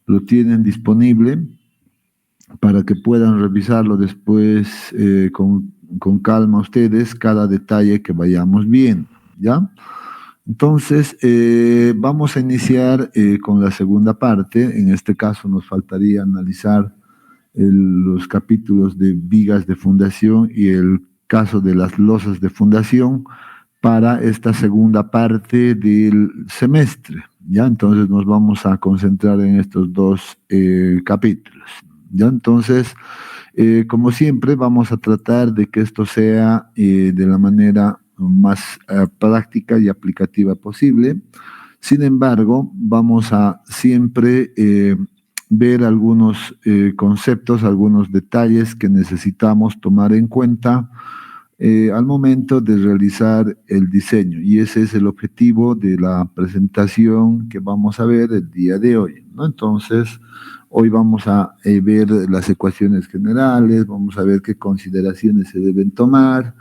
lo tienen disponible para que puedan revisarlo después con calma ustedes, cada detalle que vayamos viendo, ¿ya? Entonces, vamos a iniciar con la segunda parte. En este caso nos faltaría analizar los capítulos de vigas de fundación y el caso de las losas de fundación para esta segunda parte del semestre. ¿Ya? Entonces nos vamos a concentrar en estos dos capítulos. ¿Ya? Entonces, como siempre, vamos a tratar de que esto sea de la manera más práctica y aplicativa posible. Sin embargo, vamos a siempre ver algunos conceptos, algunos detalles que necesitamos tomar en cuenta al momento de realizar el diseño. Y ese es el objetivo de la presentación que vamos a ver el día de hoy, ¿no? Entonces, hoy vamos a ver las ecuaciones generales, vamos a ver qué consideraciones se deben tomar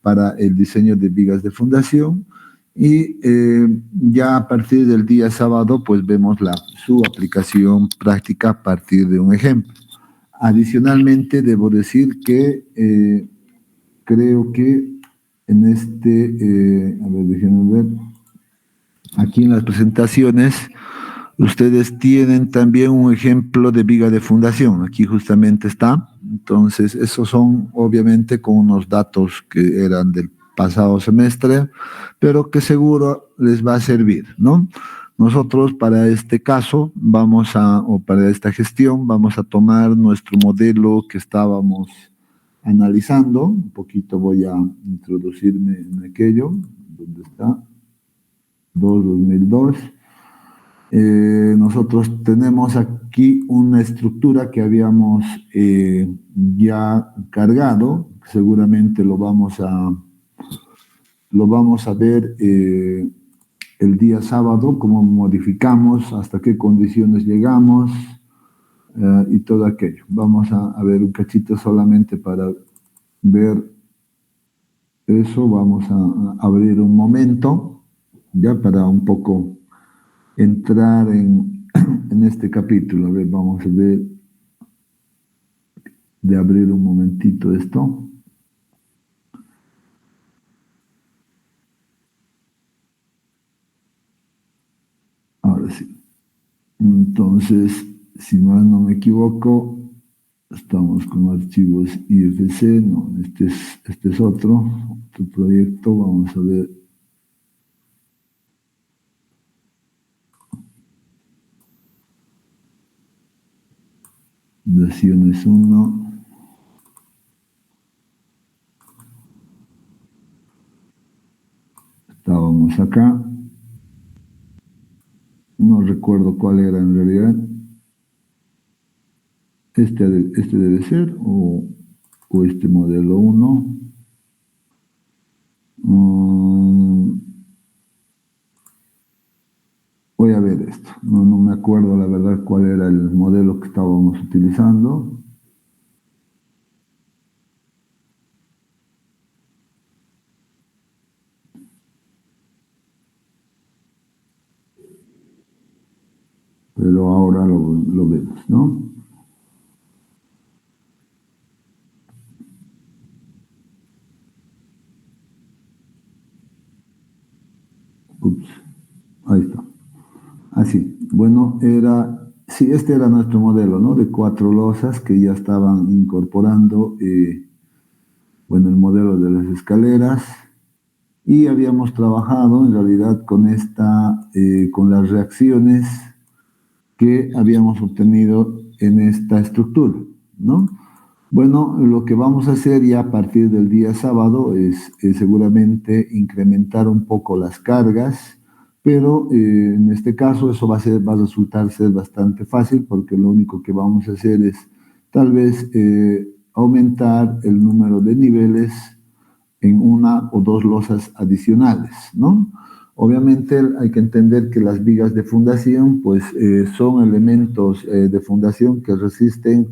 para el diseño de vigas de fundación y ya a partir del día sábado pues vemos su aplicación práctica a partir de un ejemplo. Adicionalmente debo decir que creo que en a ver, déjenme ver, aquí en las presentaciones ustedes tienen también un ejemplo de viga de fundación, aquí justamente está. Entonces, esos son obviamente con unos datos que eran del pasado semestre, pero que seguro les va a servir, ¿no? Nosotros para este caso o para esta gestión, vamos a tomar nuestro modelo que estábamos analizando. Un poquito voy a introducirme en aquello, ¿dónde está? 2002. Nosotros tenemos aquí una estructura que habíamos ya cargado, seguramente lo vamos a ver el día sábado, cómo modificamos, hasta qué condiciones llegamos y todo aquello. Vamos a ver un cachito solamente para ver eso. Vamos a abrir un momento, ya para un poco entrar en este capítulo. A ver, vamos a ver de abrir un momentito esto. Ahora sí. Entonces, si más no me equivoco, estamos con archivos IFC, no, este es otro proyecto. Vamos a ver. Versiones 1. Estábamos acá. No recuerdo cuál era en realidad. Este debe ser, o este modelo 1. Voy a ver esto. No me acuerdo la verdad cuál era el modelo que estábamos utilizando. Pero ahora lo vemos, ¿no? Ups, ahí está. Así. Bueno, sí, este era nuestro modelo, ¿no? De 4 losas que ya estaban incorporando, bueno, el modelo de las escaleras. Y habíamos trabajado en realidad con las reacciones que habíamos obtenido en esta estructura, ¿no? Bueno, lo que vamos a hacer ya a partir del día sábado es seguramente incrementar un poco las cargas, pero en este caso eso va a resultar ser bastante fácil, porque lo único que vamos a hacer es tal vez aumentar el número de niveles en una o dos losas adicionales, ¿no? Obviamente hay que entender que las vigas de fundación pues son elementos de fundación que resisten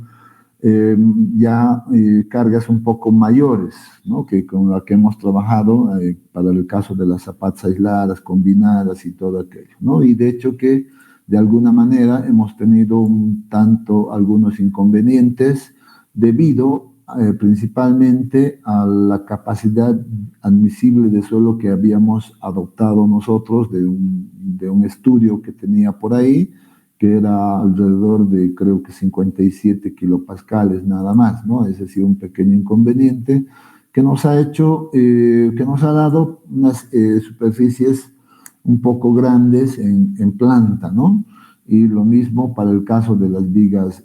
cargas un poco mayores, ¿no? Que con la que hemos trabajado para el caso de las zapatas aisladas, combinadas y todo aquello, ¿no? Y de hecho que de alguna manera hemos tenido algunos inconvenientes debido principalmente a la capacidad admisible de suelo que habíamos adoptado nosotros de un estudio que tenía por ahí, que era alrededor de creo que 57 kilopascales nada más, ¿no? Ese ha sido un pequeño inconveniente que nos ha hecho, que nos ha dado unas superficies un poco grandes en planta, ¿no? Y lo mismo para el caso de las vigas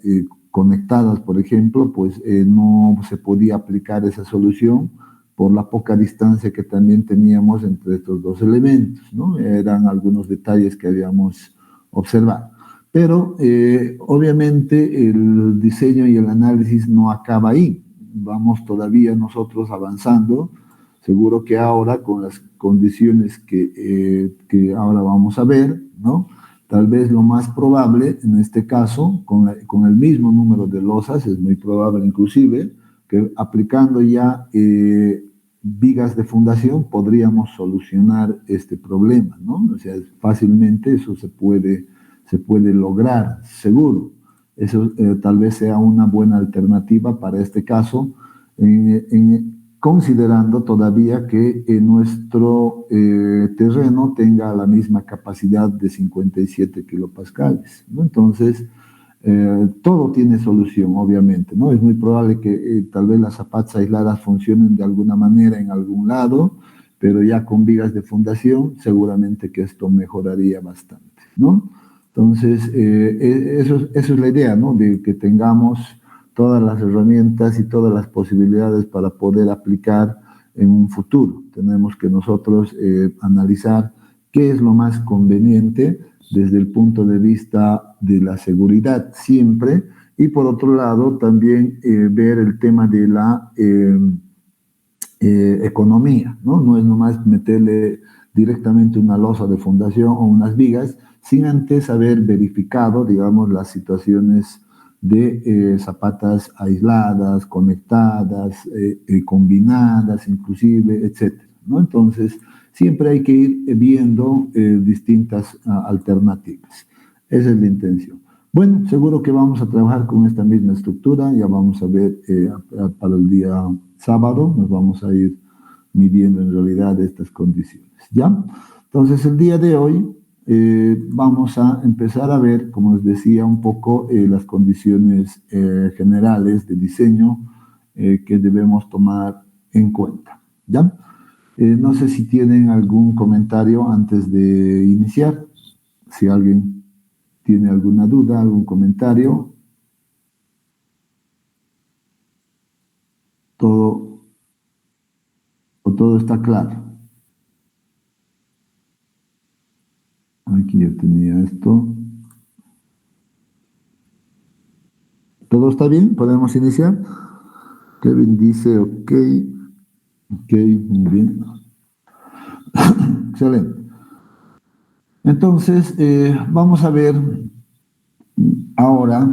conectadas, por ejemplo, pues no se podía aplicar esa solución por la poca distancia que también teníamos entre estos dos elementos, ¿no? Eran algunos detalles que habíamos observado. Pero obviamente el diseño y el análisis no acaba ahí. Vamos todavía nosotros avanzando. Seguro que ahora con las condiciones que ahora vamos a ver, ¿no? Tal vez lo más probable en este caso, con el mismo número de losas, es muy probable inclusive que aplicando ya vigas de fundación podríamos solucionar este problema, ¿no? O sea, fácilmente eso se puede lograr, seguro. Eso tal vez sea una buena alternativa para este caso, considerando todavía que nuestro terreno tenga la misma capacidad de 57 kilopascales, ¿no? Entonces, todo tiene solución, obviamente, ¿no? Es muy probable que tal vez las zapatas aisladas funcionen de alguna manera en algún lado, pero ya con vigas de fundación seguramente que esto mejoraría bastante, ¿no? Entonces, eso es la idea, ¿no? De que tengamos todas las herramientas y todas las posibilidades para poder aplicar en un futuro. Tenemos que nosotros analizar qué es lo más conveniente desde el punto de vista de la seguridad siempre, y por otro lado también ver el tema de la economía, ¿no? No es nomás meterle directamente una losa de fundación o unas vigas sin antes haber verificado, digamos, las situaciones de zapatas aisladas, conectadas, combinadas inclusive, etcétera, ¿no? Entonces, siempre hay que ir viendo distintas alternativas. Esa es la intención. Bueno, seguro que vamos a trabajar con esta misma estructura, ya vamos a ver para el día sábado, nos vamos a ir midiendo en realidad estas condiciones, ¿ya? Entonces, el día de hoy vamos a empezar a ver, como les decía, un poco las condiciones generales de diseño que debemos tomar en cuenta, ¿ya? No sé si tienen algún comentario antes de iniciar, si alguien tiene alguna duda, algún comentario. Todo está claro. Aquí ya tenía esto. ¿Todo está bien? ¿Podemos iniciar? Kevin dice, ok, muy bien. Excelente. Entonces, vamos a ver ahora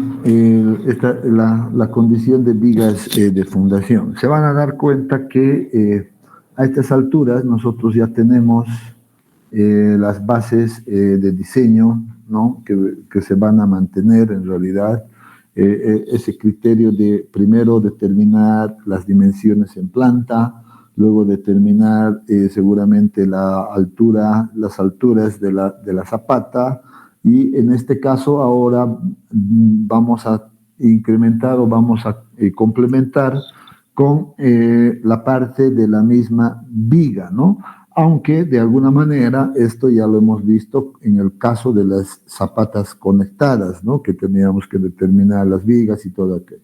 la condición de vigas de fundación. Se van a dar cuenta que a estas alturas nosotros ya tenemos las bases de diseño, ¿no? que se van a mantener en realidad. Ese criterio de primero determinar las dimensiones en planta, luego determinar seguramente las alturas de la zapata, y en este caso ahora vamos a incrementar o vamos a complementar con la parte de la misma viga, ¿no? Aunque de alguna manera esto ya lo hemos visto en el caso de las zapatas conectadas, ¿no? Que teníamos que determinar las vigas y todo aquello.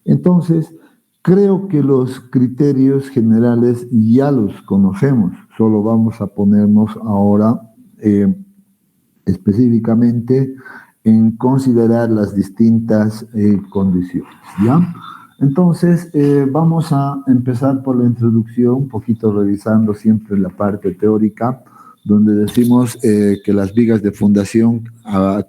Entonces, creo que los criterios generales ya los conocemos, solo vamos a ponernos ahora específicamente en considerar las distintas condiciones, ¿ya? Entonces, vamos a empezar por la introducción, un poquito revisando siempre la parte teórica, donde decimos que las vigas de fundación,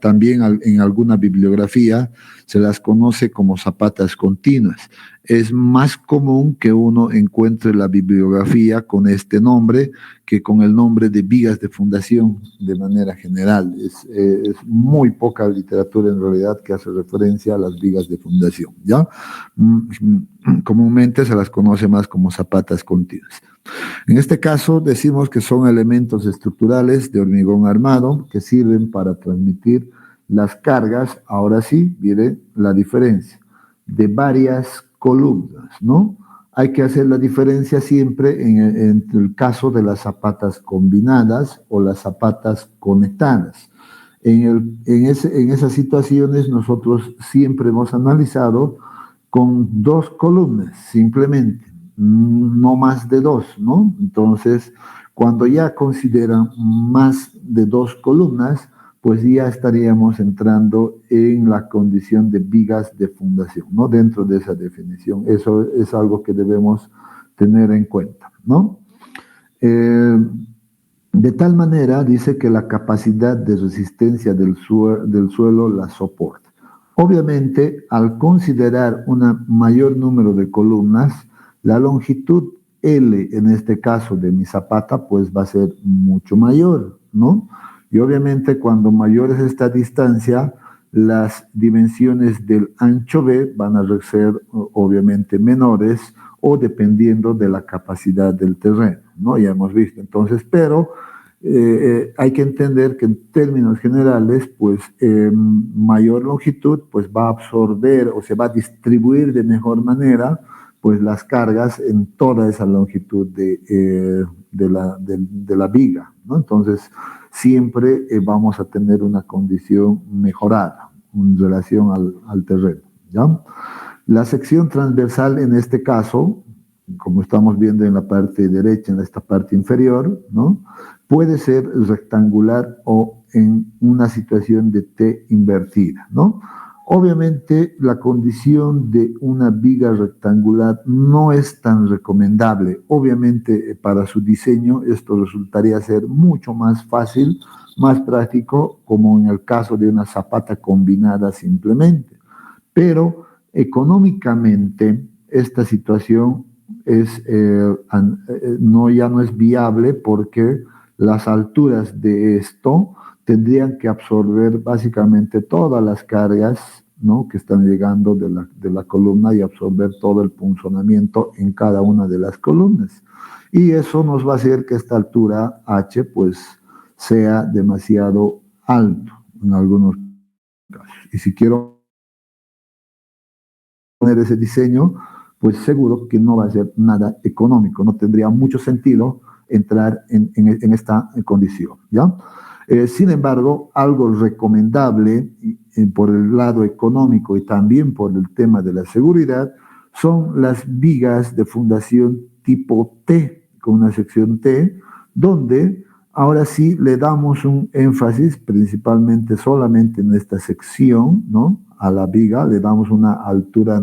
también en alguna bibliografía, se las conoce como zapatas continuas. Es más común que uno encuentre la bibliografía con este nombre que con el nombre de vigas de fundación de manera general. Es muy poca literatura en realidad que hace referencia a las vigas de fundación, ¿ya? Comúnmente se las conoce más como zapatas continuas. En este caso decimos que son elementos estructurales de hormigón armado que sirven para transmitir las cargas, ahora sí, miren la diferencia, de varias columnas, ¿no? Hay que hacer la diferencia siempre entre el caso de las zapatas combinadas o las zapatas conectadas. En esas situaciones nosotros siempre hemos analizado con dos columnas, simplemente, no más de dos, ¿no? Entonces, cuando ya consideran más de dos columnas, pues ya estaríamos entrando en la condición de vigas de fundación, ¿no? Dentro de esa definición. Eso es algo que debemos tener en cuenta, ¿no? De tal manera, dice que la capacidad de resistencia del suelo la soporta. Obviamente, al considerar un mayor número de columnas, la longitud L, en este caso de mi zapata, pues va a ser mucho mayor, ¿no? Y obviamente cuando mayor es esta distancia, las dimensiones del ancho B van a ser obviamente menores o dependiendo de la capacidad del terreno, ¿no? Ya hemos visto entonces, pero hay que entender que en términos generales, pues mayor longitud, pues va a absorber o se va a distribuir de mejor manera, pues las cargas en toda esa longitud de la viga, ¿no? Entonces, siempre vamos a tener una condición mejorada en relación al terreno, ¿ya? La sección transversal en este caso, como estamos viendo en la parte derecha, en esta parte inferior, ¿no? Puede ser rectangular o en una situación de T invertida, ¿no? Obviamente, la condición de una viga rectangular no es tan recomendable. Obviamente, para su diseño, esto resultaría ser mucho más fácil, más práctico, como en el caso de una zapata combinada simplemente. Pero económicamente, esta situación ya no es viable porque las alturas de esto tendrían que absorber básicamente todas las cargas, ¿no?, que están llegando de la columna y absorber todo el punzonamiento en cada una de las columnas. Y eso nos va a hacer que esta altura H pues sea demasiado alto en algunos casos. Y si quiero poner ese diseño, pues seguro que no va a ser nada económico, no tendría mucho sentido entrar en esta condición, ¿ya? Sin embargo, algo recomendable por el lado económico y también por el tema de la seguridad son las vigas de fundación tipo T, con una sección T, donde ahora sí le damos un énfasis principalmente solamente en esta sección, ¿no? A la viga le damos una altura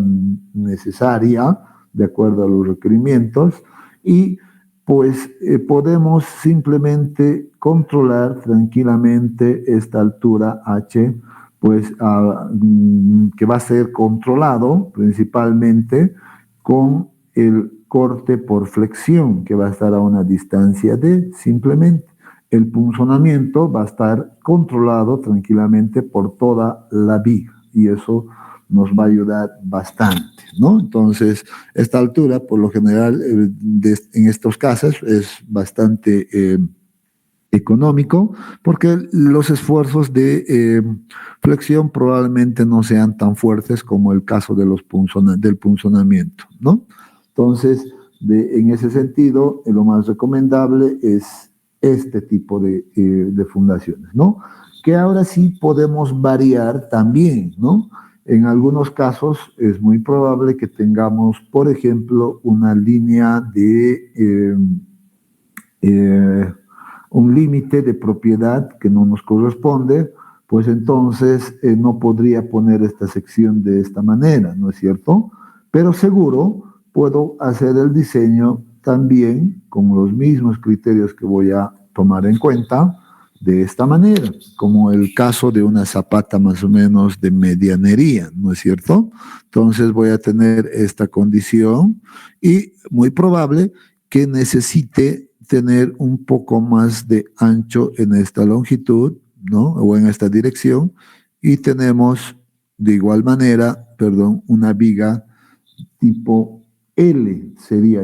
necesaria de acuerdo a los requerimientos y pues podemos simplemente controlar tranquilamente esta altura H, pues que va a ser controlado principalmente con el corte por flexión, que va a estar a una distancia de simplemente. El punzonamiento va a estar controlado tranquilamente por toda la viga y eso nos va a ayudar bastante, ¿no? Entonces, esta altura, por lo general, en estos casos es bastante económico porque los esfuerzos de flexión probablemente no sean tan fuertes como el caso de del punzonamiento, ¿no? Entonces, en ese sentido, lo más recomendable es este tipo de fundaciones, ¿no? Que ahora sí podemos variar también, ¿no? En algunos casos es muy probable que tengamos, por ejemplo, una línea de un límite de propiedad que no nos corresponde, pues entonces no podría poner esta sección de esta manera, ¿no es cierto? Pero seguro puedo hacer el diseño también con los mismos criterios que voy a tomar en cuenta de esta manera, como el caso de una zapata más o menos de medianería, ¿no es cierto? Entonces voy a tener esta condición y muy probable que necesite tener un poco más de ancho en esta longitud, ¿no? O en esta dirección, y tenemos de igual manera, perdón, una viga tipo L,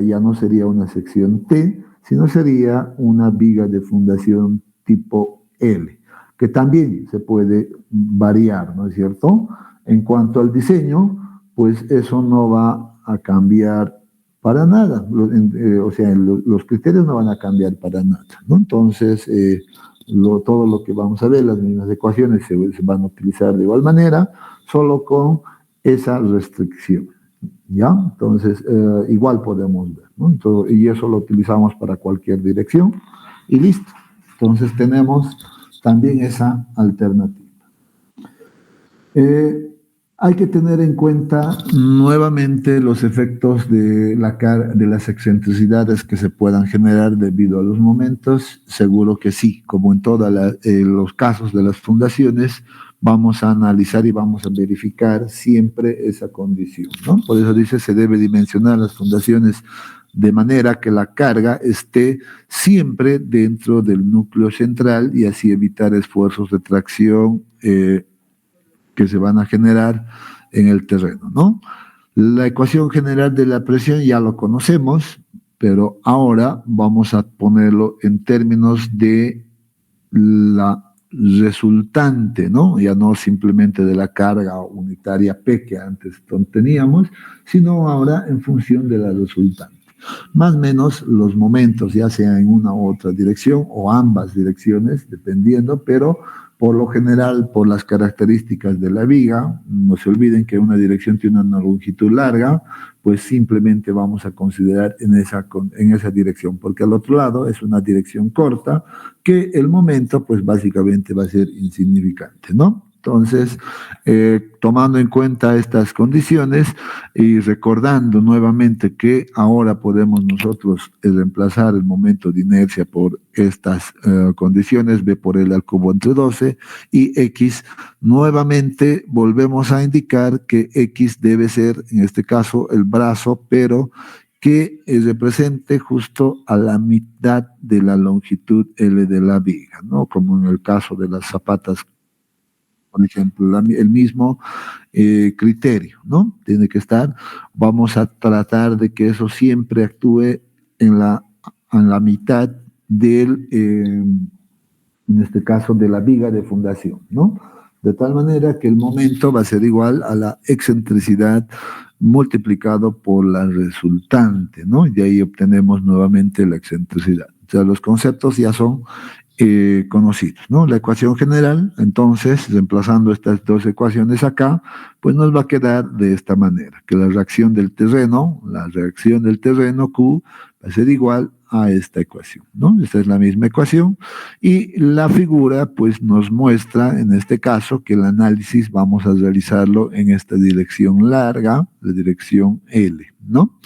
ya no sería una sección T, sino sería una viga de fundación tipo L, que también se puede variar, ¿no es cierto? En cuanto al diseño, pues eso no va a cambiar para nada, o sea, los criterios no van a cambiar para nada, ¿no? Entonces, todo lo que vamos a ver, las mismas ecuaciones se van a utilizar de igual manera, solo con esa restricción. ¿Ya? Entonces, igual podemos ver, ¿no? Entonces, y eso lo utilizamos para cualquier dirección y listo. Entonces, tenemos también esa alternativa. Hay que tener en cuenta nuevamente los efectos de las excentricidades que se puedan generar debido a los momentos. Seguro que sí, como en todos los casos de las fundaciones, vamos a analizar y vamos a verificar siempre esa condición, ¿no? Por eso dice, se debe dimensionar las fundaciones de manera que la carga esté siempre dentro del núcleo central y así evitar esfuerzos de tracción que se van a generar en el terreno, ¿no? La ecuación general de la presión ya lo conocemos, pero ahora vamos a ponerlo en términos de la resultante, ¿no? Ya no simplemente de la carga unitaria P que antes teníamos, sino ahora en función de la resultante. Más o menos los momentos, ya sea en una u otra dirección o ambas direcciones, dependiendo, pero por lo general, por las características de la viga, no se olviden que una dirección tiene una longitud larga, pues simplemente vamos a considerar en esa dirección, porque al otro lado es una dirección corta, que el momento, pues básicamente va a ser insignificante, ¿no? Entonces, tomando en cuenta estas condiciones y recordando nuevamente que ahora podemos nosotros reemplazar el momento de inercia por estas condiciones, B por L al cubo entre 12 y X, nuevamente volvemos a indicar que X debe ser, en este caso, el brazo, pero que represente justo a la mitad de la longitud L de la viga, ¿no? Como en el caso de las zapatas, por ejemplo, el mismo criterio, ¿no? Tiene que estar, vamos a tratar de que eso siempre actúe en la mitad del, en este caso, de la viga de fundación, ¿no? De tal manera que el momento va a ser igual a la excentricidad multiplicado por la resultante, ¿no? Y de ahí obtenemos nuevamente la excentricidad. O sea, los conceptos ya son conocidos, ¿no? La ecuación general, entonces, reemplazando estas dos ecuaciones acá, pues nos va a quedar de esta manera, que la reacción del terreno Q, va a ser igual a esta ecuación, ¿no? Esta es la misma ecuación y la figura pues nos muestra en este caso que el análisis vamos a realizarlo en esta dirección larga, la dirección L, ¿no?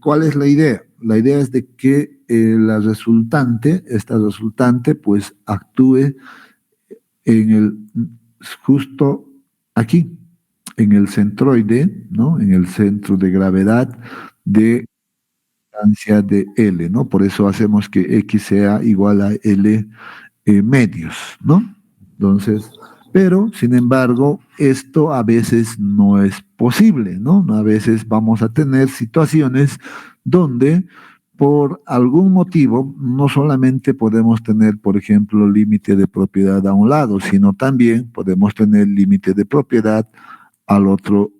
¿Cuál es la idea? La idea es de que esta resultante pues actúe en justo aquí, en el centroide, ¿no? En el centro de gravedad de distancia de L, ¿no? Por eso hacemos que X sea igual a L medios, ¿no? Entonces, pero, sin embargo, esto a veces no es posible, ¿no? A veces vamos a tener situaciones donde por algún motivo no solamente podemos tener, por ejemplo, límite de propiedad a un lado, sino también podemos tener límite de propiedad al otro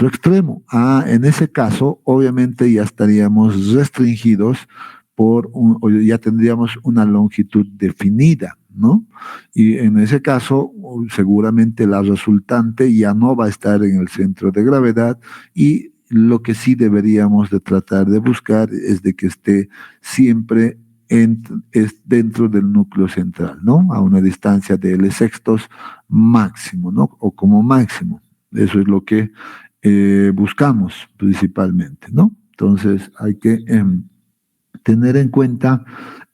extremo. En ese caso, obviamente ya estaríamos restringidos o ya tendríamos una longitud definida, ¿no? Y en ese caso, seguramente la resultante ya no va a estar en el centro de gravedad y lo que sí deberíamos de tratar de buscar es de que esté siempre es dentro del núcleo central, ¿no? A una distancia de L sextos máximo, ¿no? O como máximo. Eso es lo que buscamos principalmente, ¿no? Entonces hay que tener en cuenta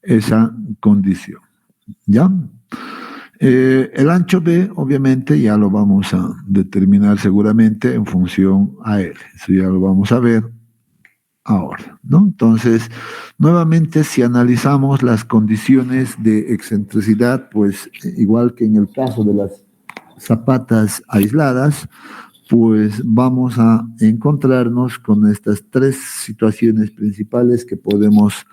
esa condición, ¿ya? El ancho B, obviamente, ya lo vamos a determinar seguramente en función a L. Eso ya lo vamos a ver ahora, ¿no? Entonces, nuevamente, si analizamos las condiciones de excentricidad, pues igual que en el caso de las zapatas aisladas, pues vamos a encontrarnos con estas tres situaciones principales que podemos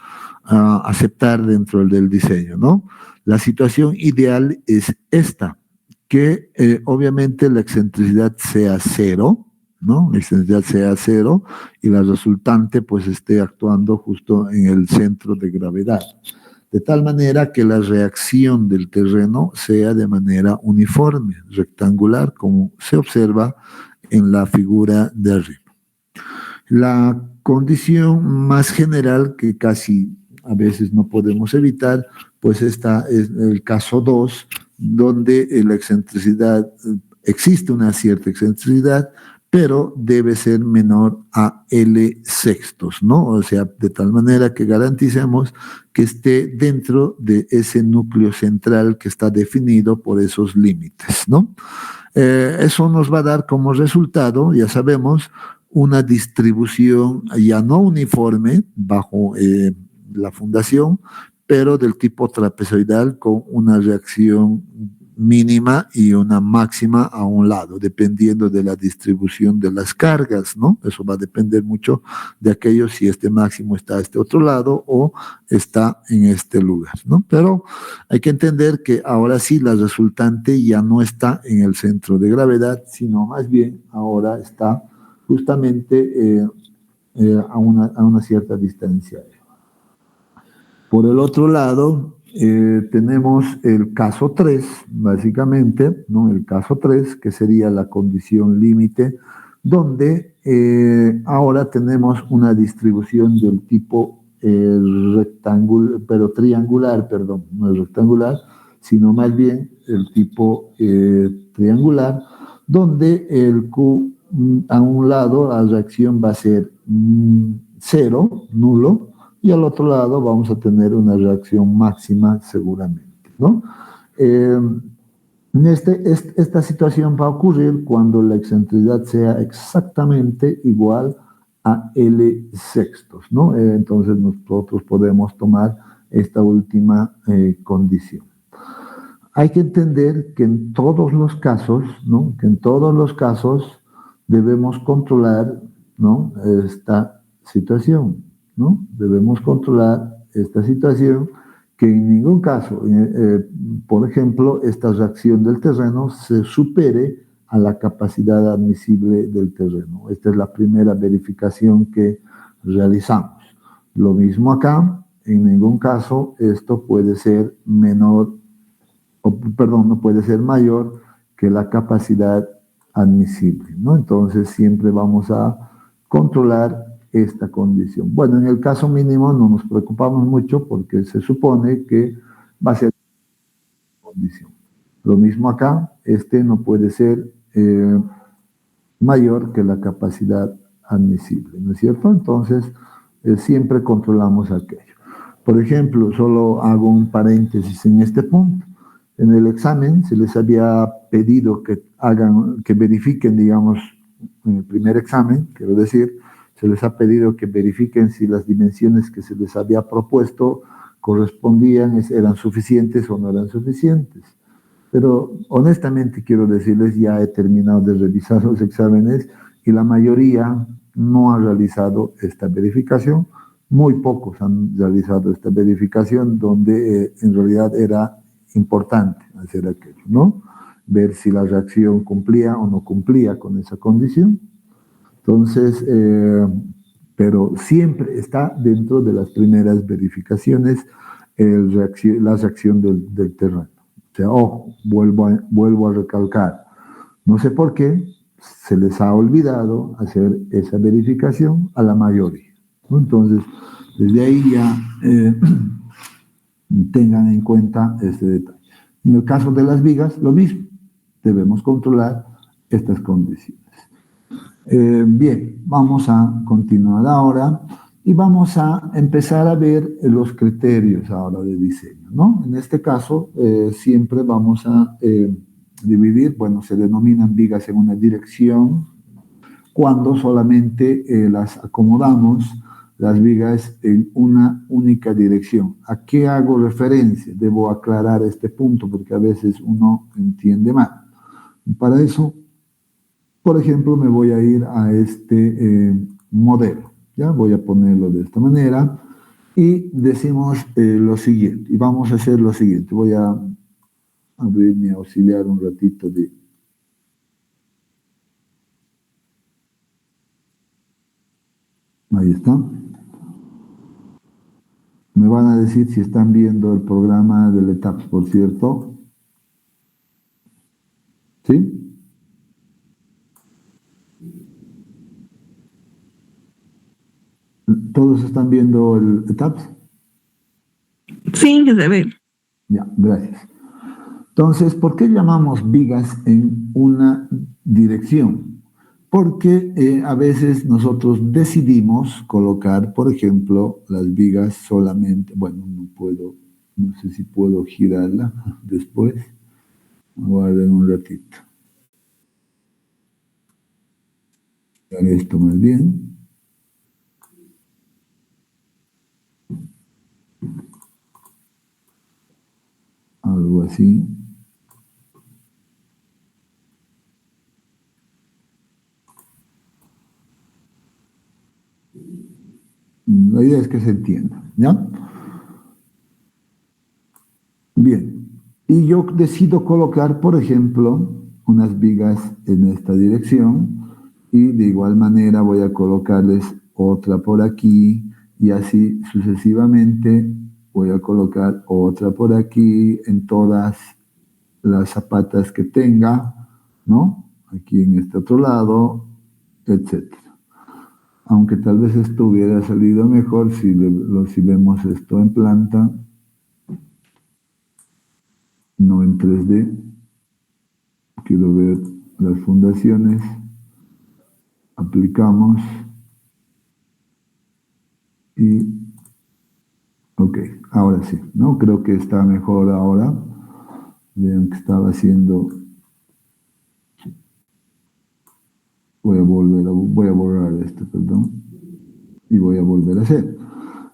aceptar dentro del diseño, ¿no? La situación ideal es esta, que obviamente la excentricidad sea cero, ¿no? La excentricidad sea cero y la resultante pues esté actuando justo en el centro de gravedad, de tal manera que la reacción del terreno sea de manera uniforme, rectangular, como se observa en la figura de arriba. La condición más general que casi a veces no podemos evitar, pues esta es el caso 2, donde la excentricidad, existe una cierta excentricidad, pero debe ser menor a L sextos, ¿no? O sea, de tal manera que garanticemos que esté dentro de ese núcleo central que está definido por esos límites, ¿no? Eso nos va a dar como resultado, ya sabemos, una distribución ya no uniforme bajo la fundación, pero del tipo trapezoidal con una reacción mínima y una máxima a un lado, dependiendo de la distribución de las cargas, ¿no? Eso va a depender mucho de aquello si este máximo está a este otro lado o está en este lugar, ¿no? Pero hay que entender que ahora sí la resultante ya no está en el centro de gravedad, sino más bien ahora está justamente a una cierta distancia. Por el otro lado, tenemos el caso 3, básicamente, ¿no? El caso 3, que sería la condición límite, donde ahora tenemos una distribución del tipo rectangular, pero triangular, perdón, no es rectangular, sino más bien el tipo triangular, donde el Q a un lado la reacción va a ser cero, nulo, y al otro lado vamos a tener una reacción máxima seguramente, ¿no? Esta situación va a ocurrir cuando la excentricidad sea exactamente igual a L sextos, ¿no? Entonces nosotros podemos tomar esta última condición. Hay que entender que en todos los casos, ¿no? Que en todos los casos debemos controlar, ¿no? Esta situación, ¿no? Debemos controlar esta situación que en ningún caso, por ejemplo, esta reacción del terreno se supere a la capacidad admisible del terreno. Esta es la primera verificación que realizamos. Lo mismo acá, en ningún caso esto puede ser menor, perdón, no puede ser mayor que la capacidad admisible, ¿no? Entonces siempre vamos a controlar esta condición. Bueno, en el caso mínimo no nos preocupamos mucho porque se supone que va a ser condición. Lo mismo acá, este no puede ser mayor que la capacidad admisible, ¿no es cierto? Entonces, siempre controlamos aquello. Por ejemplo, solo hago un paréntesis en este punto. En el examen se les había pedido que hagan, que verifiquen, digamos, en el primer examen, quiero decir, se les ha pedido que verifiquen si las dimensiones que se les había propuesto correspondían, eran suficientes o no eran suficientes. Pero honestamente quiero decirles, ya he terminado de revisar los exámenes y la mayoría no ha realizado esta verificación. Muy pocos han realizado esta verificación donde en realidad era importante hacer aquello, ¿no? Ver si la reacción cumplía o no cumplía con esa condición. Entonces, pero siempre está dentro de las primeras verificaciones la reacción del terreno. O sea, ojo, vuelvo a recalcar, no sé por qué se les ha olvidado hacer esa verificación a la mayoría, ¿no? Entonces, desde ahí ya tengan en cuenta este detalle. En el caso de las vigas, lo mismo, debemos controlar estas condiciones. Bien, vamos a continuar ahora. Y vamos a empezar a ver los criterios ahora de diseño, ¿no? En este caso, siempre vamos a dividir, bueno, se denominan vigas en una dirección cuando solamente las acomodamos, las vigas, en una única dirección. ¿A qué hago referencia? Debo aclarar este punto porque a veces uno entiende mal. Para eso, por ejemplo, me voy a ir a este modelo. ¿Ya? Voy a ponerlo de esta manera y decimos lo siguiente. Y vamos a hacer lo siguiente. Voy a abrir mi auxiliar un ratito de... Ahí está. Me van a decir si están viendo el programa del ETAPS, por cierto. ¿Sí? ¿Todos están viendo el ETAPS? Sí, se ve. Ya, gracias. Entonces, ¿por qué llamamos vigas en una dirección? Porque a veces nosotros decidimos colocar, por ejemplo, las vigas solamente, bueno, no puedo, no sé si puedo girarla después, aguarden un ratito. Esto más bien. Algo así. La idea es que se entienda, ¿ya? Bien. Y yo decido colocar, por ejemplo, unas vigas en esta dirección y de igual manera voy a colocarles otra por aquí y así sucesivamente voy a colocar otra por aquí en todas las zapatas que tenga, ¿no? Aquí en este otro lado, etcétera. Aunque tal vez esto hubiera salido mejor si vemos esto en planta, no en 3D. Quiero ver las fundaciones, aplicamos y ok, ahora sí, ¿no? Creo que está mejor ahora. Vean que estaba haciendo, voy a borrar esto, perdón, y voy a volver a hacer.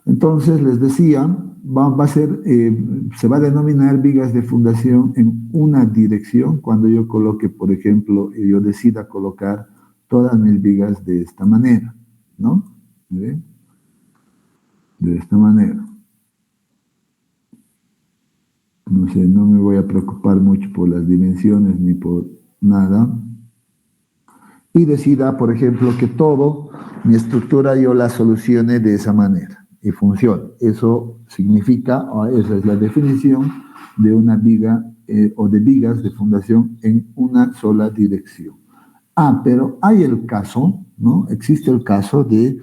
Entonces, les decía, va a ser, se va a denominar vigas de fundación en una dirección cuando yo coloque, por ejemplo, yo decida colocar todas mis vigas de esta manera, ¿no? ¿Ven? De esta manera. No sé, no me voy a preocupar mucho por las dimensiones ni por nada. Y decida, por ejemplo, que todo, mi estructura yo la solucione de esa manera y funcione. Eso significa, esa es la definición de una viga o de vigas de fundación en una sola dirección. Ah, pero hay el caso, ¿no? Existe el caso de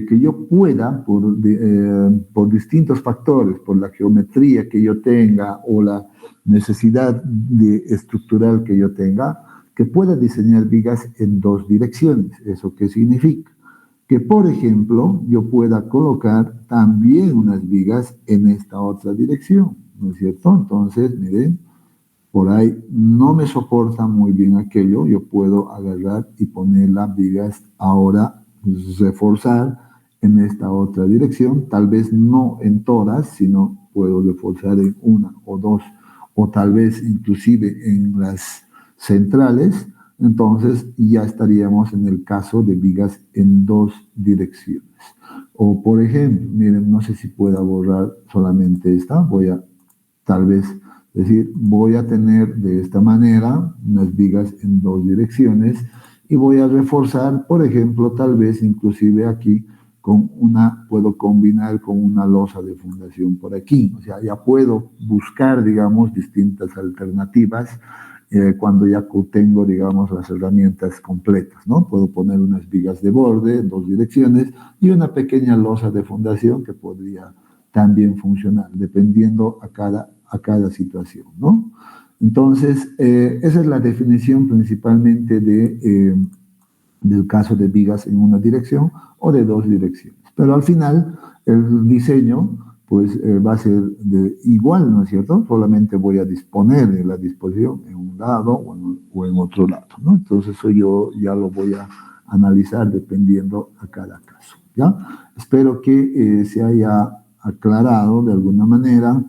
que yo pueda, por distintos factores, por la geometría que yo tenga o la necesidad estructural que yo tenga, que pueda diseñar vigas en dos direcciones. ¿Eso qué significa? Que, por ejemplo, yo pueda colocar también unas vigas en esta otra dirección, ¿no es cierto? Entonces, miren, por ahí no me soporta muy bien aquello, yo puedo agarrar y poner las vigas ahora, reforzar en esta otra dirección, tal vez no en todas, sino puedo reforzar en una o dos, o tal vez inclusive en las centrales, entonces ya estaríamos en el caso de vigas en dos direcciones. O por ejemplo, miren, no sé si pueda borrar solamente esta, voy a tal vez decir, voy a tener de esta manera unas vigas en dos direcciones y voy a reforzar, por ejemplo, tal vez inclusive aquí puedo combinar con una losa de fundación por aquí. O sea, ya puedo buscar, digamos, distintas alternativas cuando ya tengo, digamos, las herramientas completas, ¿no? Puedo poner unas vigas de borde en dos direcciones y una pequeña losa de fundación que podría también funcionar, dependiendo a cada situación, ¿no? Entonces, esa es la definición principalmente del caso de vigas en una dirección o de dos direcciones. Pero al final, el diseño pues va a ser igual, ¿no es cierto? Solamente voy a disponer de la disposición en un lado o en otro lado, ¿no? Entonces eso yo ya lo voy a analizar dependiendo a cada caso, ¿ya? Espero que se haya aclarado de alguna manera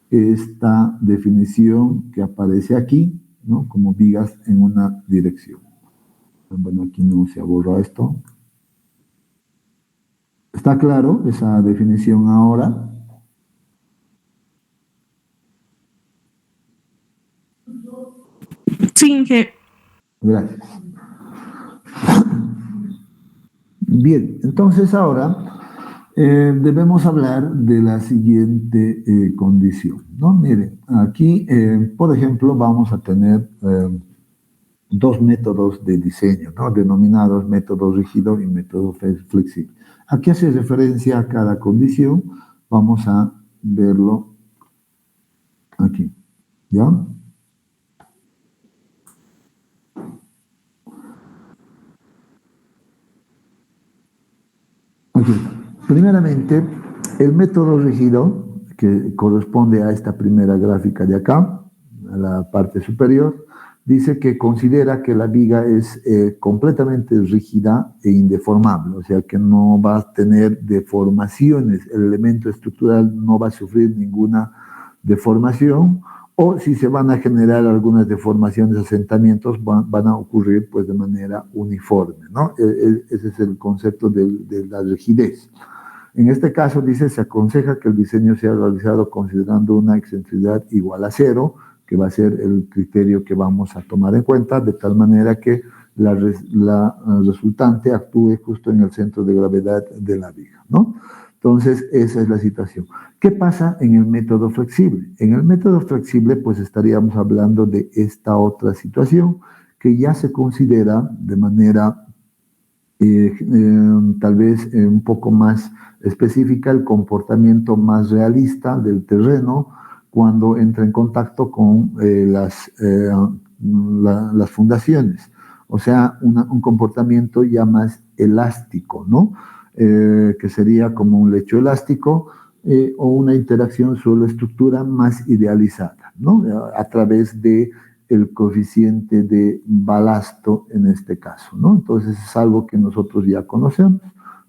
esta definición que aparece aquí, ¿no? Como vigas en una dirección. Bueno, aquí no se ha borrado esto. ¿Está claro esa definición ahora? Sí, Inge. Gracias. Bien, entonces ahora debemos hablar de la siguiente condición, ¿no? Miren, aquí, por ejemplo, vamos a tener dos métodos de diseño, ¿no? Denominados método rígido y método flexible. Aquí hace referencia a cada condición, vamos a verlo aquí, ¿ya? Aquí. Primeramente, el método rígido, que corresponde a esta primera gráfica de acá, a la parte superior, dice que considera que la viga es completamente rígida e indeformable, o sea que no va a tener deformaciones, el elemento estructural no va a sufrir ninguna deformación, o si se van a generar algunas deformaciones, asentamientos, van a ocurrir pues de manera uniforme, ¿no? Ese es el concepto de la rigidez. En este caso, dice, se aconseja que el diseño sea realizado considerando una excentricidad igual a cero, que va a ser el criterio que vamos a tomar en cuenta, de tal manera que la resultante actúe justo en el centro de gravedad de la viga, ¿no? Entonces, esa es la situación. ¿Qué pasa en el método flexible? En el método flexible, pues estaríamos hablando de esta otra situación que ya se considera de manera tal vez un poco más específica el comportamiento más realista del terreno cuando entra en contacto con las fundaciones. O sea, un comportamiento ya más elástico, ¿no? Que sería como un lecho elástico o una interacción suelo-estructura más idealizada, ¿no? A través de el coeficiente de balasto en este caso, ¿no? Entonces es algo que nosotros ya conocemos,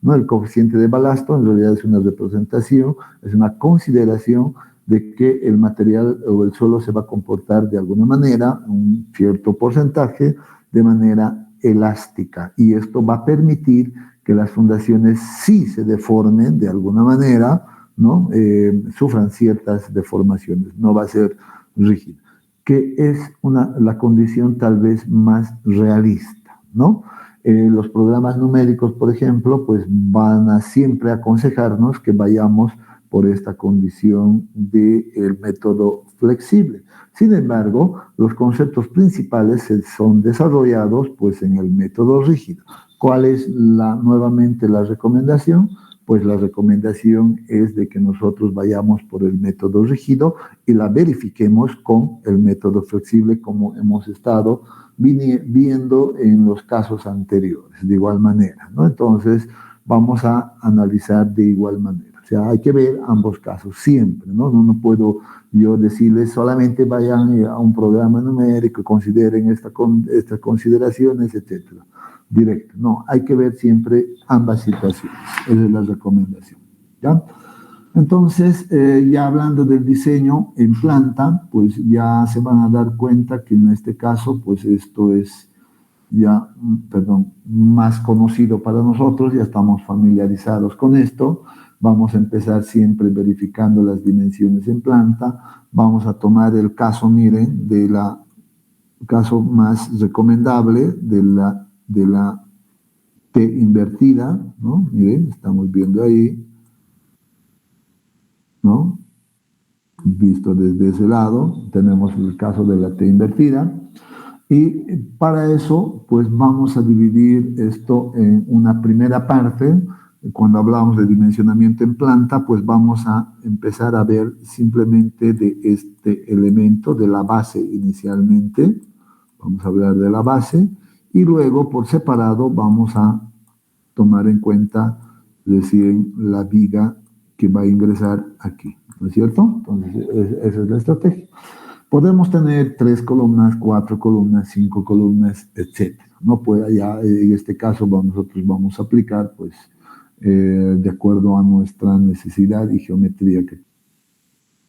¿no? El coeficiente de balasto en realidad es una representación, es una consideración de que el material o el suelo se va a comportar de alguna manera, un cierto porcentaje, de manera elástica. Y esto va a permitir que las fundaciones sí se deformen de alguna manera, ¿no? Sufran ciertas deformaciones, no va a ser rígido, que es la condición tal vez más realista, ¿no? Los programas numéricos, por ejemplo, pues van a siempre aconsejarnos que vayamos por esta condición del método flexible. Sin embargo, los conceptos principales son desarrollados pues en el método rígido. ¿Cuál es nuevamente la recomendación? Pues la recomendación es de que nosotros vayamos por el método rígido y la verifiquemos con el método flexible como hemos estado viendo en los casos anteriores, de igual manera, ¿no? Entonces, vamos a analizar de igual manera. O sea, hay que ver ambos casos siempre, ¿no? No puedo yo decirles solamente vayan a un programa numérico, consideren estas consideraciones, etcétera. Directo. No, hay que ver siempre ambas situaciones. Esa es la recomendación. ¿Ya? Entonces, ya hablando del diseño en planta, pues ya se van a dar cuenta que en este caso, pues esto es ya, perdón, más conocido para nosotros, ya estamos familiarizados con esto. Vamos a empezar siempre verificando las dimensiones en planta. Vamos a tomar el caso, miren, caso más recomendable de la T invertida, ¿no? Miren, estamos viendo ahí, ¿no? Visto desde ese lado, tenemos el caso de la T invertida. Y para eso, pues vamos a dividir esto en una primera parte. Cuando hablamos de dimensionamiento en planta, pues vamos a empezar a ver simplemente de este elemento, de la base inicialmente. Vamos a hablar de la base. Y luego, por separado, vamos a tomar en cuenta recién la viga que va a ingresar aquí, ¿no es cierto? Entonces, esa es la estrategia. Podemos tener 3 columnas, 4 columnas, 5 columnas, etcétera. No puede ya, en este caso nosotros vamos a aplicar, pues, de acuerdo a nuestra necesidad y geometría que.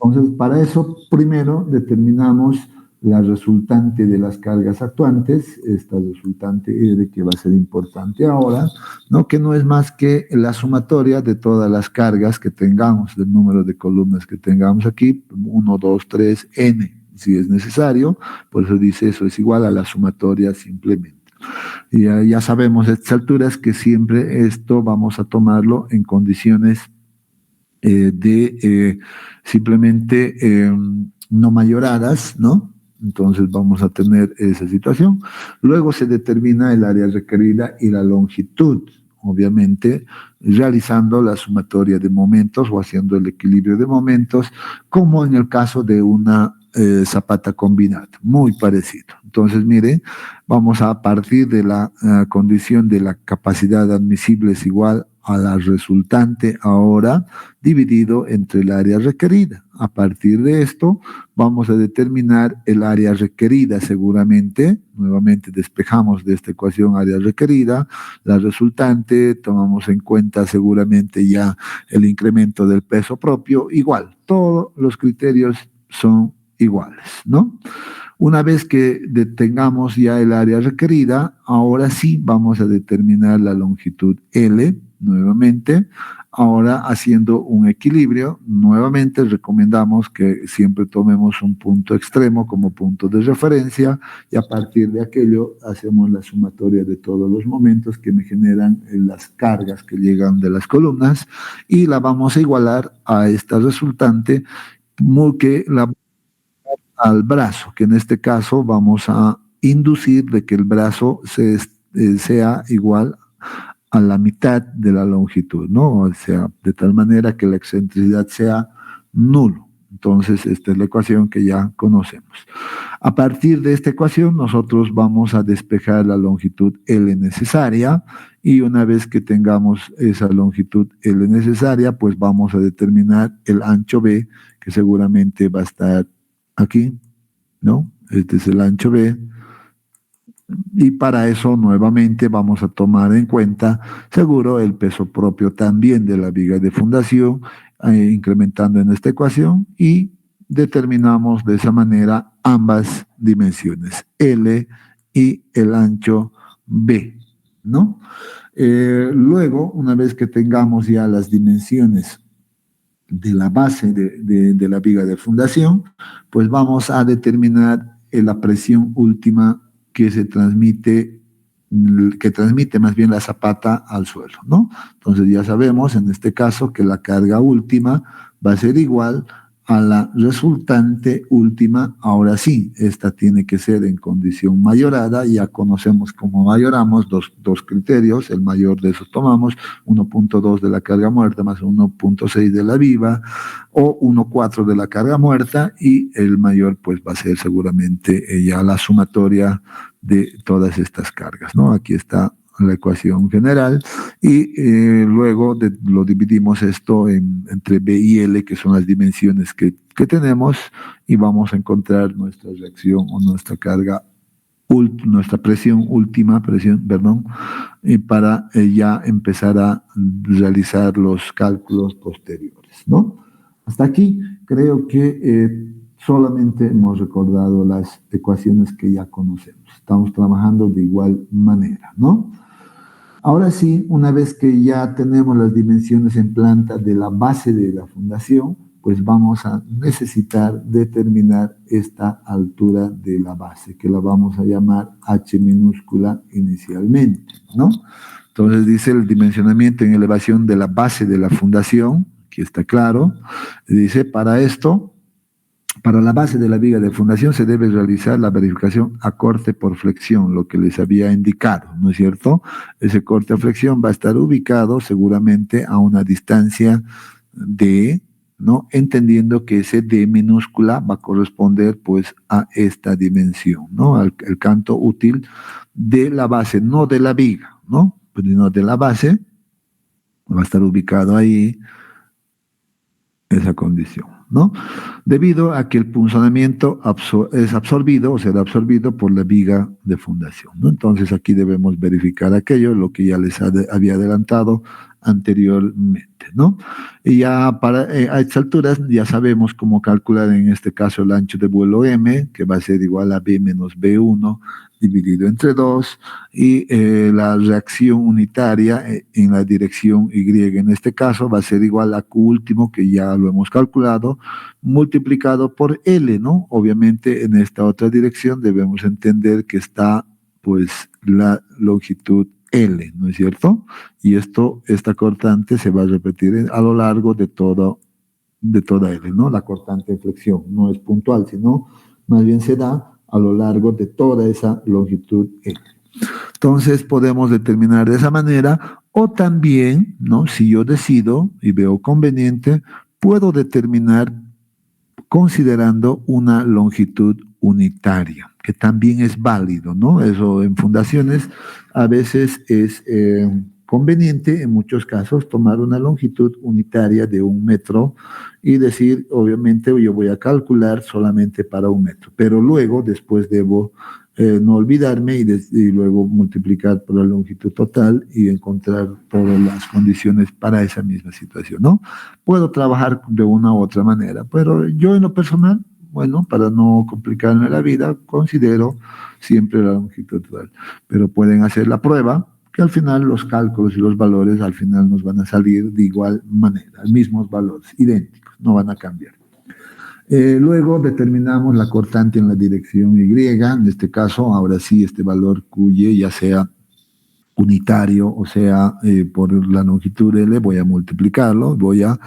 Entonces, para eso, primero determinamos la resultante de las cargas actuantes, esta resultante R que va a ser importante ahora, ¿no? Que no es más que la sumatoria de todas las cargas que tengamos, del número de columnas que tengamos aquí, 1, 2, 3, N, si es necesario, por eso dice eso es igual a la sumatoria simplemente. Y ya sabemos a estas alturas que siempre esto vamos a tomarlo en condiciones de simplemente no mayoradas, ¿no? Entonces vamos a tener esa situación. Luego se determina el área requerida y la longitud, obviamente realizando la sumatoria de momentos o haciendo el equilibrio de momentos, como en el caso de una zapata combinada, muy parecido. Entonces, miren, vamos a partir de la condición de la capacidad admisible es igual a la resultante ahora dividido entre el área requerida. A partir de esto, vamos a determinar el área requerida seguramente. Nuevamente despejamos de esta ecuación área requerida. La resultante, tomamos en cuenta seguramente ya el incremento del peso propio. Igual, todos los criterios son iguales, ¿no? Una vez que detengamos ya el área requerida, ahora sí vamos a determinar la longitud L nuevamente. Ahora haciendo un equilibrio, nuevamente recomendamos que siempre tomemos un punto extremo como punto de referencia y a partir de aquello hacemos la sumatoria de todos los momentos que me generan las cargas que llegan de las columnas y la vamos a igualar a esta resultante que la al brazo, que en este caso vamos a inducir de que el brazo sea igual a la mitad de la longitud, ¿no? O sea, de tal manera que la excentricidad sea nulo. Entonces, esta es la ecuación que ya conocemos. A partir de esta ecuación, nosotros vamos a despejar la longitud L necesaria y una vez que tengamos esa longitud L necesaria, pues vamos a determinar el ancho B, que seguramente va a estar aquí, ¿no? Este es el ancho B. Y para eso nuevamente vamos a tomar en cuenta, seguro, el peso propio también de la viga de fundación, incrementando en esta ecuación y determinamos de esa manera ambas dimensiones, L y el ancho B, ¿no? Luego, una vez que tengamos ya las dimensiones de la base de la viga de fundación, pues vamos a determinar la presión última que se transmite, que transmite más bien la zapata al suelo, ¿no? Entonces ya sabemos en este caso que la carga última va a ser igual a la resultante última. Ahora sí, esta tiene que ser en condición mayorada. Ya conocemos cómo mayoramos, dos criterios. El mayor de esos tomamos 1.2 de la carga muerta más 1.6 de la viva o 1.4 de la carga muerta y el mayor pues va a ser seguramente ya la sumatoria de todas estas cargas, ¿no? Aquí está la ecuación general y luego lo dividimos esto entre B y L, que son las dimensiones que tenemos, y vamos a encontrar nuestra reacción o nuestra carga, nuestra presión última, perdón, para ya empezar a realizar los cálculos posteriores, ¿no? Hasta aquí creo que solamente hemos recordado las ecuaciones que ya conocemos. Estamos trabajando de igual manera, ¿no? Ahora sí, una vez que ya tenemos las dimensiones en planta de la base de la fundación, pues vamos a necesitar determinar esta altura de la base, que la vamos a llamar H minúscula inicialmente, ¿no? Entonces dice el dimensionamiento en elevación de la base de la fundación, aquí está claro, dice para esto, para la base de la viga de fundación se debe realizar la verificación a corte por flexión, lo que les había indicado, ¿no es cierto? Ese corte a flexión va a estar ubicado seguramente a una distancia de, ¿no? Entendiendo que ese D minúscula va a corresponder pues a esta dimensión, ¿no? El canto útil de la base, no de la viga, ¿no? Pero no de la base, va a estar ubicado ahí esa condición, ¿no? Debido a que el punzonamiento es absorbido o será absorbido por la viga de fundación, ¿no? Entonces aquí debemos verificar aquello, lo que ya les había adelantado anteriormente, ¿no? Y ya a estas alturas ya sabemos cómo calcular en este caso el ancho de vuelo M, que va a ser igual a B menos B1 dividido entre 2, y la reacción unitaria en la dirección Y en este caso va a ser igual a Q último, que ya lo hemos calculado, multiplicado por L, ¿no? Obviamente en esta otra dirección debemos entender que está pues la longitud L, ¿no es cierto? Y esta cortante se va a repetir a lo largo de toda L, ¿no? La cortante de flexión no es puntual, sino más bien se da a lo largo de toda esa longitud L. Entonces podemos determinar de esa manera, o también, ¿no? Si yo decido y veo conveniente, puedo determinar considerando una longitud unitaria, que también es válido, ¿no? Eso en fundaciones a veces es conveniente, en muchos casos, tomar una longitud unitaria de 1 metro y decir, obviamente, yo voy a calcular solamente para 1 metro, pero luego, después debo no olvidarme y luego multiplicar por la longitud total y encontrar todas las condiciones para esa misma situación, ¿no? Puedo trabajar de una u otra manera, pero yo en lo personal, bueno, para no complicarme la vida, considero siempre la longitud total. Pero pueden hacer la prueba, que al final los cálculos y los valores al final nos van a salir de igual manera, mismos valores, idénticos, no van a cambiar. Luego determinamos la cortante en la dirección Y, en este caso, ahora sí, este valor QY, ya sea unitario, o sea, por la longitud L, voy a multiplicarlo, voy a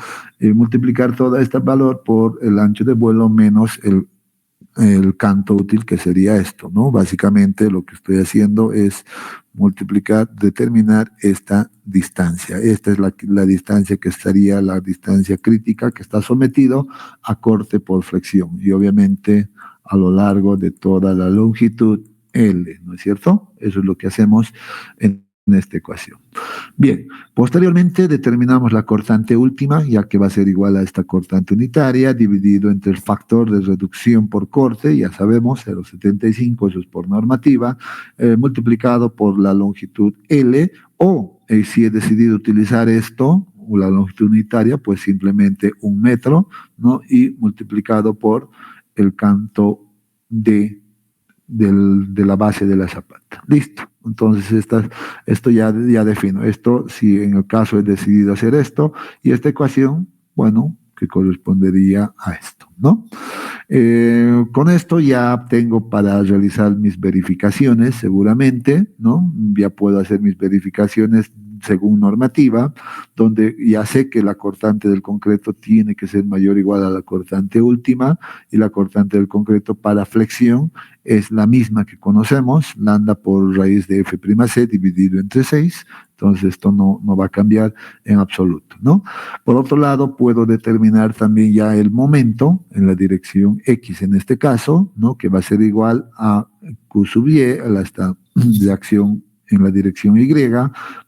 multiplicar todo este valor por el ancho de vuelo menos el canto útil, que sería esto, ¿no? Básicamente lo que estoy haciendo es multiplicar, determinar esta distancia. Esta es la distancia que estaría, la distancia crítica que está sometido a corte por flexión y obviamente a lo largo de toda la longitud L, ¿no es cierto? Eso es lo que hacemos en esta ecuación. Bien, posteriormente determinamos la cortante última, ya que va a ser igual a esta cortante unitaria, dividido entre el factor de reducción por corte, ya sabemos, 0,75, eso es por normativa, multiplicado por la longitud L, o si he decidido utilizar esto, o la longitud unitaria, pues simplemente 1 metro, ¿no? Y multiplicado por el canto de la base de la zapata. Listo. Entonces, esto ya defino. Esto, si en el caso he decidido hacer esto, y esta ecuación, bueno, que correspondería a esto, ¿no? Con esto ya tengo para realizar mis verificaciones, seguramente, ¿no? Ya puedo hacer mis verificaciones según normativa, donde ya sé que la cortante del concreto tiene que ser mayor o igual a la cortante última, y la cortante del concreto para flexión es la misma que conocemos, lambda por raíz de F'C dividido entre 6, entonces esto no va a cambiar en absoluto, ¿no? Por otro lado, puedo determinar también ya el momento en la dirección X en este caso, ¿no? Que va a ser igual a Q sub Y, a esta reacción en la dirección Y,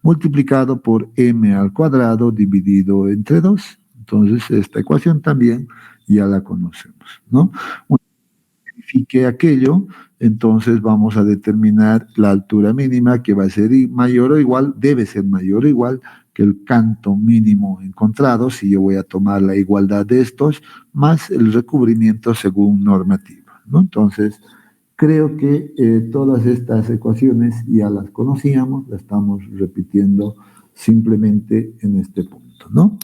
multiplicado por M al cuadrado dividido entre 2. Entonces, esta ecuación también ya la conocemos, ¿no? Una vez que verifique aquello, entonces vamos a determinar la altura mínima, que va a ser mayor o igual, debe ser mayor o igual que el canto mínimo encontrado, si yo voy a tomar la igualdad de estos, más el recubrimiento según normativa, ¿no? Entonces, creo que todas estas ecuaciones ya las conocíamos, las estamos repitiendo simplemente en este punto, ¿no?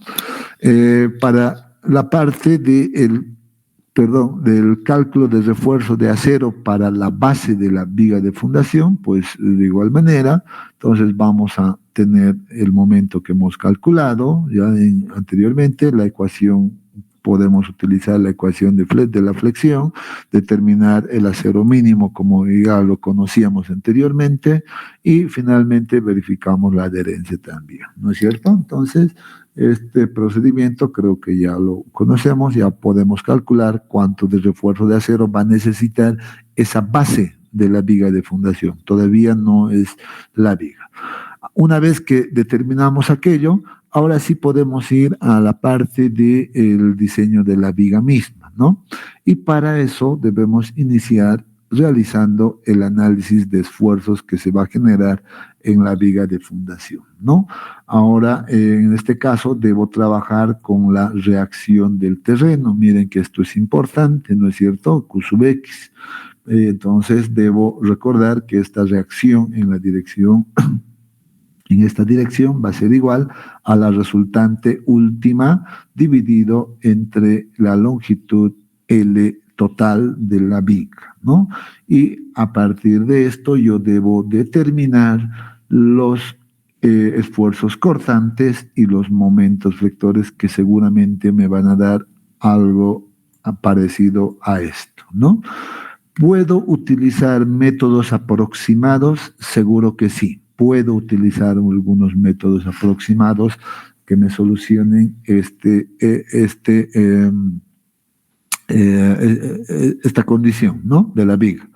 Para la parte del cálculo de refuerzo de acero para la base de la viga de fundación, pues de igual manera, entonces vamos a tener el momento que hemos calculado ya anteriormente, la ecuación. Podemos utilizar la ecuación de la flexión, determinar el acero mínimo como ya lo conocíamos anteriormente y finalmente verificamos la adherencia también, ¿no es cierto? Entonces, este procedimiento creo que ya lo conocemos, ya podemos calcular cuánto de refuerzo de acero va a necesitar esa base de la viga de fundación. Todavía no es la viga. Una vez que determinamos aquello, ahora sí podemos ir a la parte del diseño de la viga misma, ¿no? Y para eso debemos iniciar realizando el análisis de esfuerzos que se va a generar en la viga de fundación, ¿no? Ahora, en este caso, debo trabajar con la reacción del terreno. Miren que esto es importante, ¿no es cierto? Q sub X. Entonces, debo recordar que esta reacción en la dirección en esta dirección va a ser igual a la resultante última dividido entre la longitud L total de la viga, ¿no? Y a partir de esto yo debo determinar los esfuerzos cortantes y los momentos vectores que seguramente me van a dar algo parecido a esto, ¿no? ¿Puedo utilizar métodos aproximados? Seguro que sí. Puedo utilizar algunos métodos aproximados que me solucionen esta condición, ¿no? De la viga.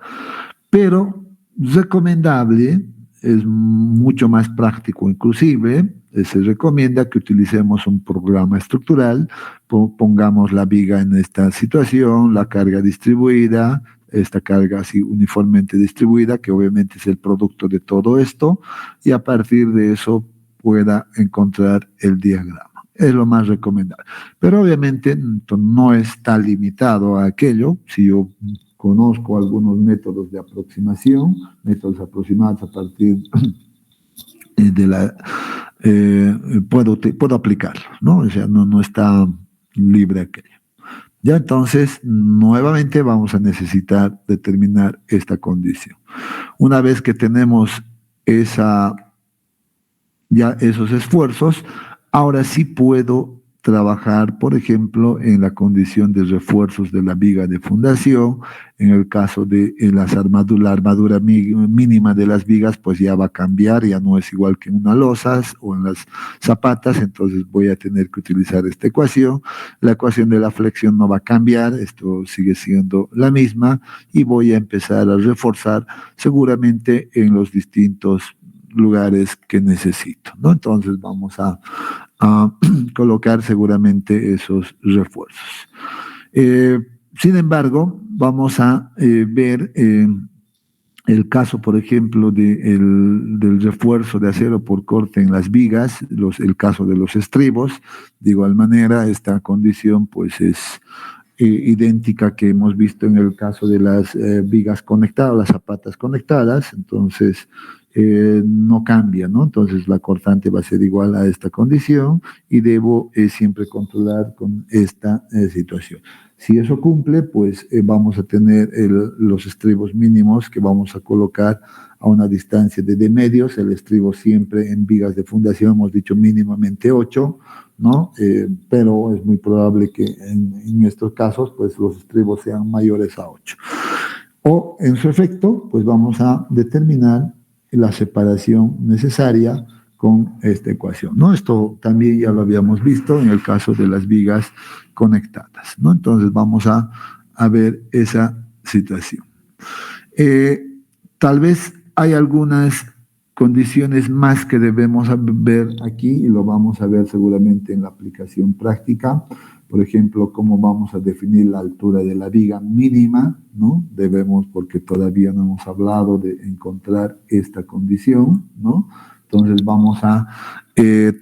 Pero recomendable, es mucho más práctico inclusive, se recomienda que utilicemos un programa estructural, pongamos la viga en esta situación, la carga distribuida, esta carga así uniformemente distribuida, que obviamente es el producto de todo esto, y a partir de eso pueda encontrar el diagrama. Es lo más recomendable. Pero obviamente no está limitado a aquello. Si yo conozco algunos métodos de aproximación, métodos aproximados a partir de la... puedo aplicarlos, ¿no? O sea, no está libre aquello. Ya entonces, nuevamente vamos a necesitar determinar esta condición. Una vez que tenemos ya esos esfuerzos, ahora sí puedo trabajar, por ejemplo, en la condición de refuerzos de la viga de fundación. En el caso de la armadura mínima de las vigas, pues ya va a cambiar, ya no es igual que en una losa o en las zapatas, entonces voy a tener que utilizar esta ecuación. La ecuación de la flexión no va a cambiar, esto sigue siendo la misma, y voy a empezar a reforzar seguramente en los distintos lugares que necesito, ¿no? Entonces vamos a colocar seguramente esos refuerzos. Sin embargo, vamos a ver el caso, por ejemplo, del refuerzo de acero por corte en las vigas, el caso de los estribos. De igual manera, esta condición pues es idéntica que hemos visto en el caso de las vigas conectadas, las zapatas conectadas, entonces no cambia, ¿no? Entonces la cortante va a ser igual a esta condición y debo siempre controlar con esta situación. Si eso cumple, pues vamos a tener los estribos mínimos que vamos a colocar a una distancia de D medios, el estribo siempre en vigas de fundación, hemos dicho mínimamente 8, ¿no? Pero es muy probable que en estos casos, pues los estribos sean mayores a 8. O, en su efecto, pues vamos a determinar la separación necesaria con esta ecuación, ¿no? Esto también ya lo habíamos visto en el caso de las vigas conectadas, ¿no? Entonces vamos a ver esa situación. Tal vez hay algunas condiciones más que debemos ver aquí y lo vamos a ver seguramente en la aplicación práctica. Por ejemplo, cómo vamos a definir la altura de la viga mínima, ¿no? Debemos, porque todavía no hemos hablado de encontrar esta condición, ¿no? Entonces vamos a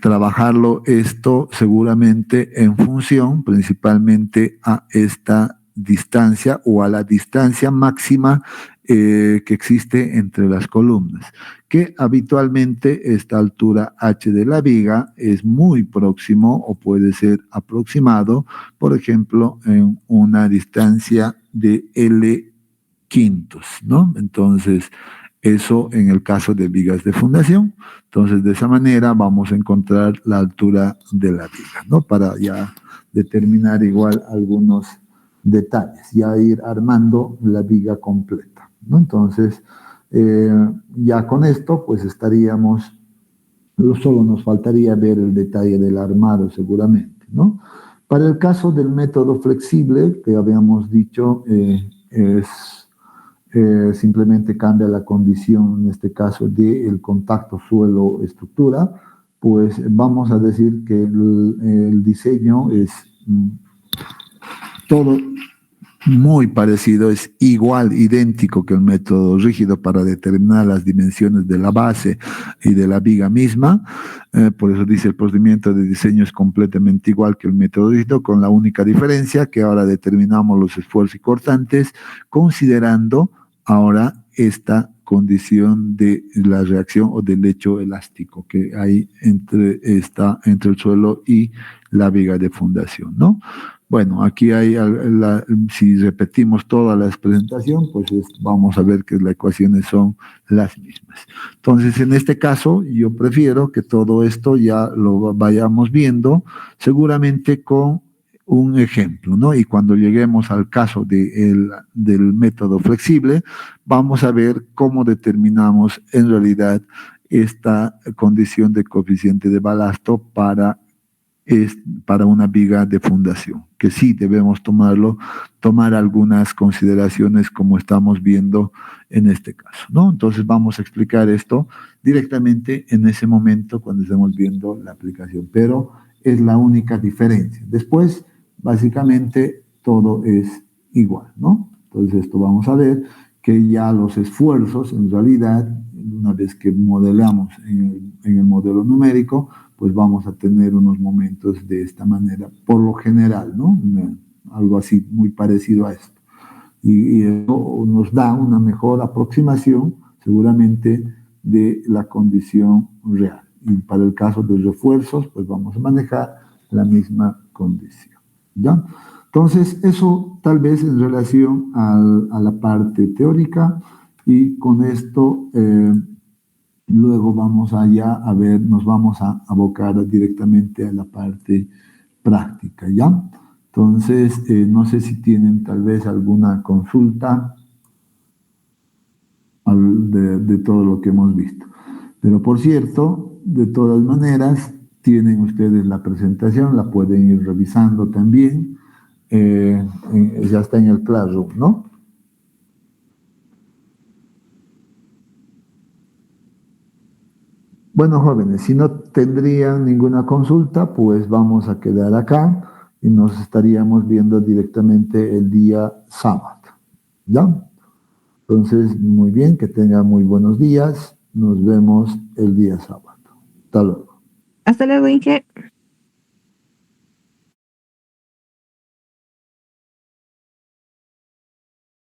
trabajarlo esto seguramente en función principalmente a esta distancia o a la distancia máxima que existe entre las columnas, que habitualmente esta altura h de la viga es muy próximo o puede ser aproximado, por ejemplo, en una distancia de L quintos, ¿no? Entonces, eso en el caso de vigas de fundación. Entonces, de esa manera vamos a encontrar la altura de la viga, ¿no? Para ya determinar igual algunos detalles, ya ir armando la viga completa, ¿no? Entonces, ya con esto, pues estaríamos, solo nos faltaría ver el detalle del armado seguramente, ¿no? Para el caso del método flexible, que habíamos dicho, simplemente cambia la condición, en este caso, del contacto suelo-estructura. pues vamos a decir que el diseño es todo muy parecido, es igual, idéntico que el método rígido para determinar las dimensiones de la base y de la viga misma. Por eso dice el procedimiento de diseño es completamente igual que el método rígido, con la única diferencia que ahora determinamos los esfuerzos cortantes considerando ahora esta condición de la reacción o del lecho elástico que hay está entre el suelo y la viga de fundación, ¿no? Bueno, aquí hay, si repetimos toda la presentación, pues vamos a ver que las ecuaciones son las mismas. Entonces, en este caso, yo prefiero que todo esto ya lo vayamos viendo, seguramente con un ejemplo, ¿no? Y cuando lleguemos al caso del método flexible, vamos a ver cómo determinamos en realidad esta condición de coeficiente de balasto es para una viga de fundación, que sí debemos tomar algunas consideraciones como estamos viendo en este caso, ¿no? Entonces vamos a explicar esto directamente en ese momento cuando estemos viendo la aplicación, pero es la única diferencia. Después, básicamente, todo es igual, ¿no? Entonces esto vamos a ver que ya los esfuerzos, en realidad, una vez que modelamos en el modelo numérico, pues vamos a tener unos momentos de esta manera, por lo general, ¿no? Algo así muy parecido a esto. Y eso nos da una mejor aproximación, seguramente, de la condición real. Y para el caso de refuerzos, pues vamos a manejar la misma condición, ¿ya? Entonces, eso tal vez en relación a la parte teórica, y con esto luego vamos allá a ver, nos vamos a abocar directamente a la parte práctica, ¿ya? Entonces, no sé si tienen tal vez alguna consulta de todo lo que hemos visto. Pero por cierto, de todas maneras, tienen ustedes la presentación, la pueden ir revisando también. Ya está en el Classroom, ¿no? Bueno, jóvenes, si no tendrían ninguna consulta, pues vamos a quedar acá y nos estaríamos viendo directamente el día sábado. ¿Ya? Entonces, muy bien, que tengan muy buenos días. Nos vemos el día sábado. Hasta luego. Hasta luego, Inge.